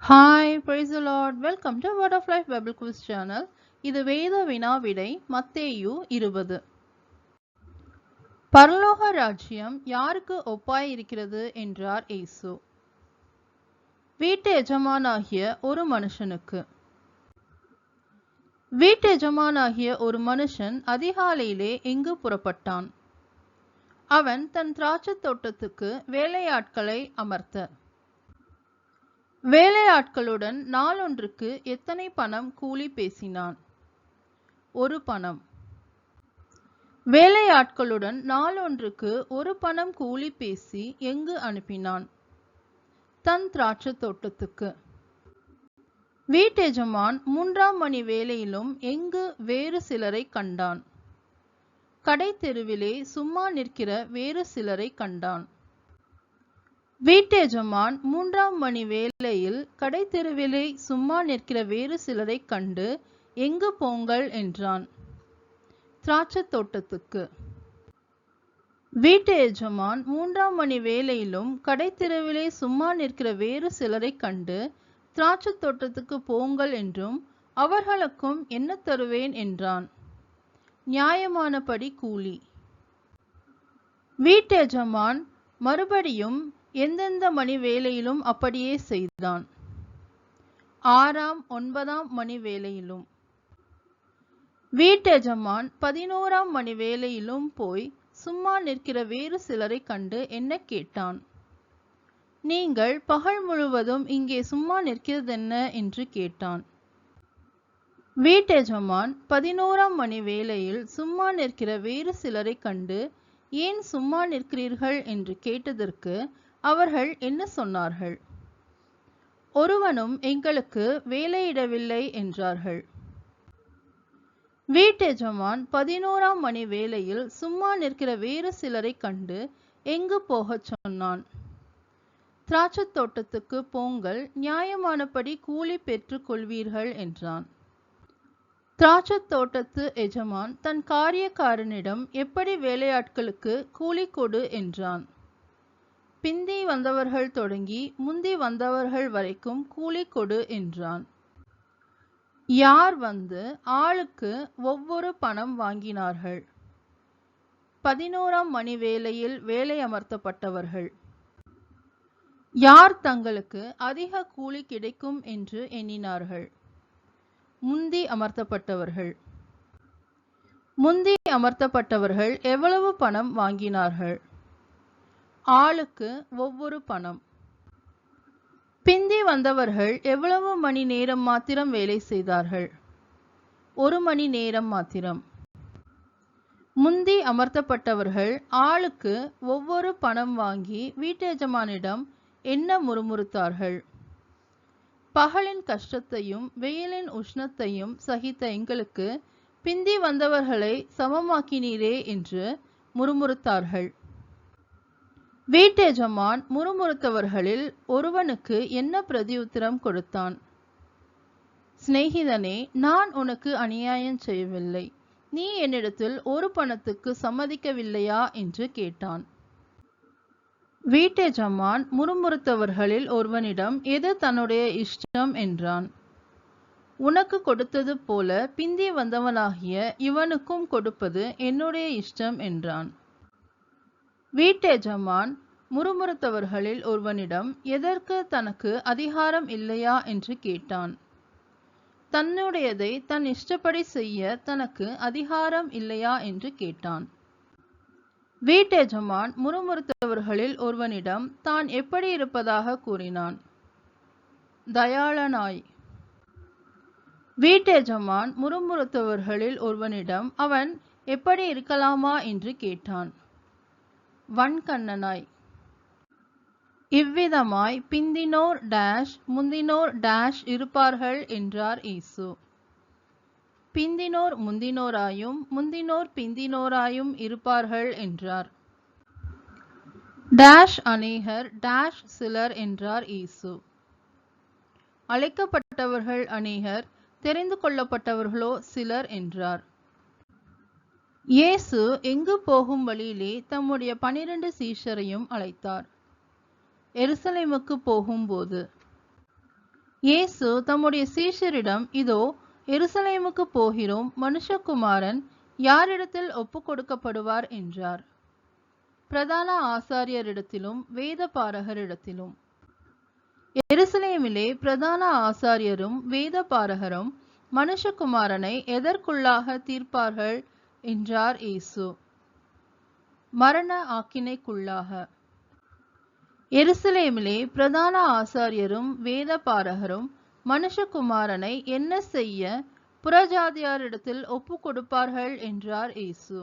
Hi, praise the Lord. Welcome to Word of Life Bible Quiz Channel. இது வேத வினா விடை மத்தேயு 20. பரலோக ராஜ்யம் யாருக்கு ஒப்பாய் இருக்கிறது என்றார் இயேசு. வீட்டு எஜமானாகிய ஒரு மனுஷனுக்கு. வீட்டு எஜமானாகிய ஒரு மனுஷன் அதிகாலையிலே எங்கு புறப்பட்டான். அவன் தன் திராட்சைத் தோட்டத்துக்கு வேலையாட்களை அமர்த்த. வேலையாட்களுடன் நாளொன்றுக்கு எத்தனை பணம் கூலி பேசினான்? 1 பணம். வேலையாட்களுடன் நாளொன்றுக்கு 1 பணம் கூலி பேசி எங்கு அனுப்பினான்? தன் திராட்சைத் தோட்டத்துக்கு. வீட்டெஜமான் 3ஆம் மணி வேளையிலும் எங்கு வேறு சிலரை கண்டான்? கடை தெருவிலே சும்மா நிற்கிற வேறு சிலரை கண்டான். வீட்டெஜமான் 3ஆம் மணி வேளையில் கடை தெருவிலே சும்மா நிற்கிற வேறு சிலரை கண்டு எங்கு போங்கள் என்றான்? திராட்சைத் தோட்டத்துக்கு. வீட்டு எஜமான் 3ஆம் மணி வேளையிலும் கடை தெருவிலே சும்மா நிற்கிற வேறு சிலரை கண்டு திராட்சைத் தோட்டத்துக்கு போங்கள் என்றும் அவர்களுக்கும் என்ன தருவேன் என்றான்? நியாயமானபடி கூலி. வீட்டு எஜமான் மறுபடியும் எந்தெந்த மணி வேளையிலும் அப்படியே செய்தான்? 6ஆம் 9ஆம் மணி வேளையிலும். வீட்டெஜமான் 11ஆம் மணி வேளையிலும் போய் சும்மா நிற்கிற வேறு சிலரை கண்டு என்ன கேட்டான்? நீங்கள் பகல் முழுவதும் இங்கே சும்மா நிற்கிறதென்ன என்று கேட்டான். வீட்டெஜமான் 11ஆம் மணி வேளையில் சும்மா நிற்கிற வேறு சிலரை கண்டு ஏன் சும்மா நிற்கிறீர்கள் என்று கேட்டதற்கு அவர்கள் என்ன சொன்னார்கள்? ஒருவனும் எங்களுக்கு வேலையிடவில்லை என்றார்கள். வீட்டெஜமான் 11ஆம் மணி வேளையில் சும்மா நிற்கிற வேறு சிலரை கண்டு எங்கு போகச் சொன்னான்? திராட்சைத் தோட்டத்துக்கு போங்கள், நியாயமானபடி கூலி பெற்றுக் கொள்வீர்கள் என்றான். திராட்சைத் தோட்டத்து எஜமான் தன் காரியக்காரனிடம் எப்படி வேலையாட்களுக்கு கூலி கொடு என்றான். பிந்தி வந்தவர்கள் தொடங்கி முந்தி வந்தவர்கள் வரைக்கும் கூலி கொடு என்றான். யார் வந்து ஆளுக்கு ஒவ்வொரு பணம் வாங்கினார்கள்? 11ஆம் மணி வேளையில் வேலை அமர்த்தப்பட்டவர்கள். யார் தங்களுக்கு அதிக கூலி கிடைக்கும் என்று எண்ணினார்கள்? முந்தி அமர்த்தப்பட்டவர்கள். முந்தி அமர்த்தப்பட்டவர்கள் எவ்வளவு பணம் வாங்கினார்கள்? ஆளுக்கு ஒவ்வொரு பணம். பிந்தி வந்தவர்கள் எவ்வளவு மணி நேரம் மாத்திரம் வேலை செய்தார்கள்? 1 மணி நேரம் மாத்திரம். முந்தி அமர்த்தப்பட்டவர்கள் ஆளுக்கு ஒவ்வொரு பணம் வாங்கி வீட்டெஜமானிடம் என்ன முறுமுறுத்தார்கள்? பகலின் கஷ்டத்தையும் வெயிலின் உஷ்ணத்தையும் சகித்த எங்களுக்கு பிந்தி வந்தவர்களை சமமாக்கினீரே என்று முறுமுறுத்தார்கள். வீட்டெஜமான் முறுமுறுத்தவர்களில் ஒருவனுக்கு என்ன பிரதியுத்தரம் கொடுத்தான்? சிநேகிதனே, நான் உனக்கு அநியாயம் செய்யவில்லை. நீ என்னிடத்தில் 1 பணத்துக்கு சம்மதிக்கவில்லையா என்று கேட்டான். வீட்டெஜமான் முறுமுறுத்தவர்களில் ஒருவனிடம் எது தன்னுடைய இஷ்டம் என்றான். உனக்கு கொடுத்தது போல பிந்தி வந்தவனாகிய இவனுக்கும் கொடுப்பது என்னுடைய இஷ்டம் என்றான். வீட்டெஜமான் முறுமுறுத்தவர்களில் ஒருவனிடம் எதற்கு தனக்கு அதிகாரம் இல்லையா என்று கேட்டான். தன்னுடையதை தன் இஷ்டப்படி செய்ய தனக்கு அதிகாரம் இல்லையா என்று கேட்டான். வீட்டெஜமான் முறுமுறுத்தவர்களில் ஒருவனிடம் தான் எப்படி இருப்பதாக கூறினான்? தயாளனாய். வீட்டெஜமான் முறுமுறுத்தவர்களில் ஒருவனிடம் அவன் எப்படி இருக்கலாமா என்று கேட்டான். வன்கண்ணனாய். இவ்விதமாய் பிந்தினோர் டேஷ் முந்தினோர் டேஷ் இருப்பார்கள் என்றார் இயேசு. பிந்தினோர் முந்தினோராயும் முந்தினோர் பிந்தினோராயும் இருப்பார்கள் என்றார். டேஷ் அநேகர் டேஷ் சிலர் என்றார் இயேசு. அழைக்கப்பட்டவர்கள் அநேகர், தெரிந்து கொள்ளப்பட்டவர்களோ சிலர் என்றார். இயேசு எங்கு போகும் வழியிலே தம்முடைய 12 சீஷரையும் அழைத்தார். எருசலேமுக்கு போகும்போது இயேசு தம்முடைய சீஷரிடம், இதோ எருசலேமுக்கு போகிறோம், மனுஷகுமாரன் யாரிடத்தில் ஒப்புக் கொடுக்கப்படுவார் என்றார். பிரதான ஆசாரியரிடத்திலும் வேத பாரகரிடத்திலும். எருசலேமிலே பிரதான ஆசாரியரும் வேத பாரகரும் மனுஷகுமாரனை எதற்குள்ளாக தீர்ப்பார்கள் என்றார் இயேசு. மரண ஆக்கினைக்குள்ளாக. எருசலேமிலே பிரதான ஆசாரியரும் வேத பாரகரும் மனுஷகுமாரனை என்ன செய்ய புறஜாதியாரிடத்தில் ஒப்பு கொடுப்பார்கள் என்றார் இயேசு.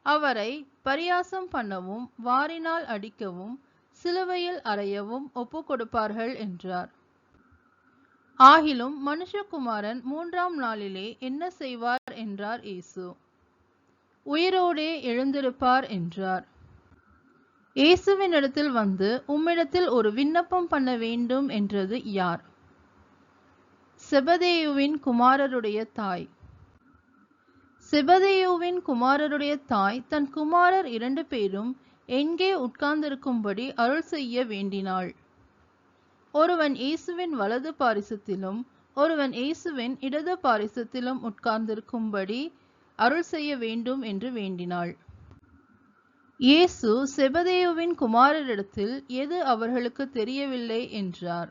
அவரை பரியாசம் பண்ணவும், வாரினால் அடிக்கவும், சிலுவையில் அறையவும் ஒப்பு கொடுப்பார்கள் என்றார். ஆகிலும் மனுஷகுமாரன் 3ஆம் நாளிலே என்ன செய்வார் என்றார் இயேசு. உயிரோடே எழுந்திருப்பார் என்றார். இயேசுவினிடத்தில் வந்து, உம்மிடத்தில் ஒரு விண்ணப்பம் பண்ண வேண்டும் என்றது யார்? செபதேயுவின் குமாரருடைய தாய். செபதேயுவின் குமாரருடைய தாய் தன் குமாரர் 2 பேரும் எங்கே உட்கார்ந்திருக்கும்படி அருள் செய்ய வேண்டினாள். ஒருவன் இயேசுவின் வலது பாரிசத்திலும் ஒருவன் இயேசுவின் இடது பாரிசத்திலும் உட்கார்ந்திருக்கும்படி அருள் செய்ய வேண்டும் என்று வேண்டினாள். இயேசு செபதேயுவின் குமாரரிடத்தில் எது அவர்களுக்கு தெரியவில்லை என்றார்.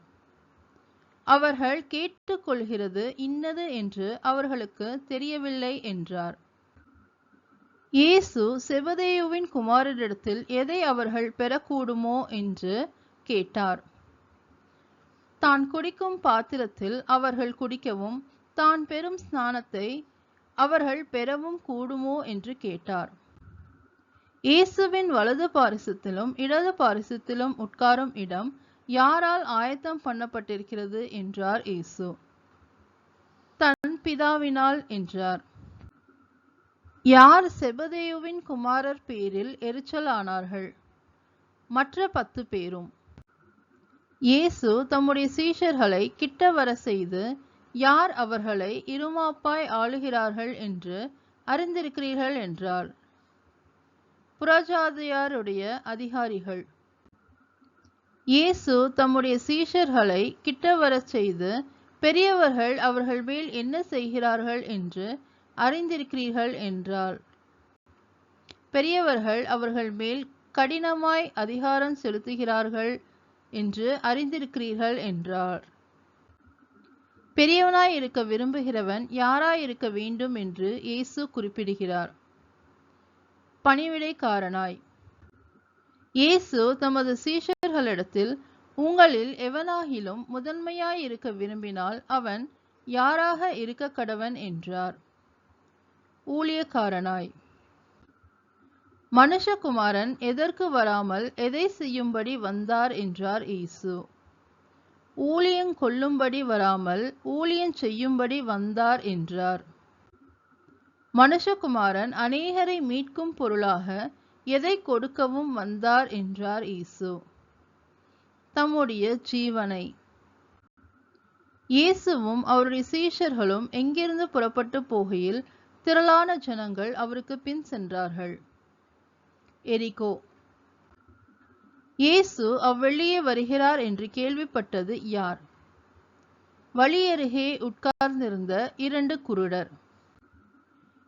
அவர்கள் கேட்டுக்கொள்கிறது இன்னது என்று அவர்களுக்கு தெரியவில்லை என்றார். இயேசு செபதேயுவின் குமாரரிடத்தில் எதை அவர்கள் பெறக்கூடுமோ என்று கேட்டார். தான் குடிக்கும் பாத்திரத்தில் அவர்கள் குடிக்கவும், தான் பெறும் ஸ்நானத்தை அவர்கள் பெறவும் கூடுமோ என்று கேட்டார். இயேசுவின் வலது பாரிசத்திலும் இடது பாரிசத்திலும் உட்காரும் இடம் யாரால் ஆயத்தம் பண்ணப்பட்டிருக்கிறது என்றார் இயேசு. தன் பிதாவினால் என்றார். யார் செபதேயுவின் குமாரர் பேரில் எரிச்சலானார்கள்? மற்ற 10 பேரும். இயேசு தம்முடைய சீஷர்களை கிட்ட வர செய்து, யார் அவர்களை இருமாப்பாய் ஆளுகிறார்கள் என்று அறிந்திருக்கிறீர்கள் என்றார். புறஜாதியாருடைய அதிகாரிகள். இயேசு தம்முடைய சீஷர்களை கிட்ட வர செய்து, பெரியவர்கள் அவர்கள் மேல் என்ன செய்கிறார்கள் என்று அறிந்திருக்கிறீர்கள் என்றார். பெரியவர்கள் அவர்கள் மேல் கடினமாய் அதிகாரம் செலுத்துகிறார்கள் என்று அறிந்திருக்கிறீர்கள் என்றார். பெரியவனாய் இருக்க விரும்புகிறவன் யாராயிருக்க வேண்டும் என்று இயேசு குறிப்பிடுகிறார். பணிவிடைக்காரனாய். இயேசு தமது சீஷர்களிடத்தில், உங்களில் எவனாகிலும் முதன்மையாய் இருக்க விரும்பினால் அவன் யாராக இருக்க கடவன் என்றார். ஊழியக்காரனாய். மனுஷகுமாரன் எதற்கு வராமல் எதை செய்யும்படி வந்தார் என்றார் இயேசு. ஊழியங் கொள்ளும்படி வராமல் ஊழியஞ் செய்யும்படி வந்தார் என்றார். மனுஷகுமாரன் அநேகரை மீட்கும் பொருளாக எதை கொடுக்கவும் வந்தார் என்றார் இயேசு. தம்முடைய ஜீவனை. இயேசுவும் அவருடைய சீஷர்களும் எங்கிருந்து புறப்பட்டு போகையில் திரளான ஜனங்கள் அவருக்கு பின் சென்றார்கள். எரிகோ. இயேசு அவ்வழியே வருகிறார் என்று கேள்விப்பட்டது யார்? வழியருகே உட்கார்ந்திருந்த 2 குருடர்.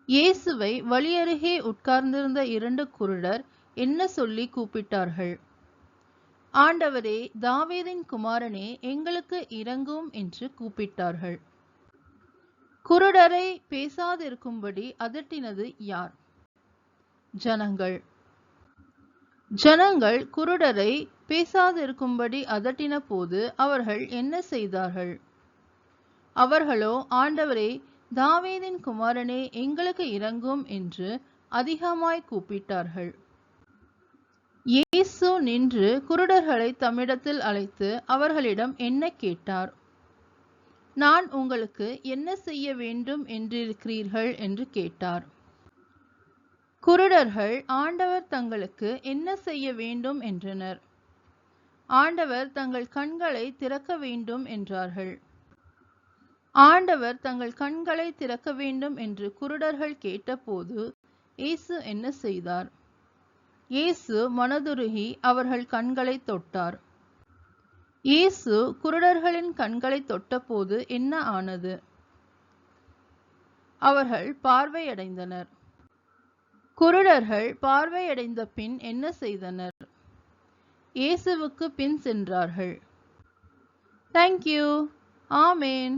இயேசுவை வழியருகே உட்கார்ந்திருந்த 2 குருடர் என்ன சொல்லி கூப்பிட்டார்கள்? ஆண்டவரே, தாவீதின் குமாரனே, எங்களுக்கு இரங்கும் என்று கூப்பிட்டார்கள். குருடரை பேசாதிருக்கும்படி அதட்டினது யார்? ஜனங்கள். ஜனங்கள் குருடரை பேசாதிருக்கும்படி அதட்டின போது அவர்கள் என்ன செய்தார்கள்? அவர்களோ, ஆண்டவரே, தாவீதின் குமாரனே, எங்களுக்கு இரங்கும் என்று அதிகமாய் கூப்பிட்டார்கள். இயேசு நின்று குருடர்களை தம்மிடத்தில் அழைத்து அவர்களிடம் என்ன கேட்டார்? நான் உங்களுக்கு என்ன செய்ய வேண்டும் என்றிருக்கிறீர்கள் என்று கேட்டார். குருடர்கள் ஆண்டவர் தங்களுக்கு என்ன செய்ய வேண்டும் என்றனர். ஆண்டவர் தங்கள் கண்களை திறக்க வேண்டும் என்றார்கள். ஆண்டவர் தங்கள் கண்களை திறக்க வேண்டும் என்று குருடர்கள் கேட்டபோது இயேசு என்ன செய்தார்? இயேசு மனதுருகி அவர்கள் கண்களை தொட்டார். இயேசு குருடர்களின் கண்களை தொட்டபோது என்ன ஆனது? அவர்கள் பார்வையடைந்தனர். குருடர்கள் பார்வையடைந்த பின் என்ன செய்தனர்? இயேசுவுக்கு பின் சென்றார்கள். தேங்க்யூ. ஆமேன்.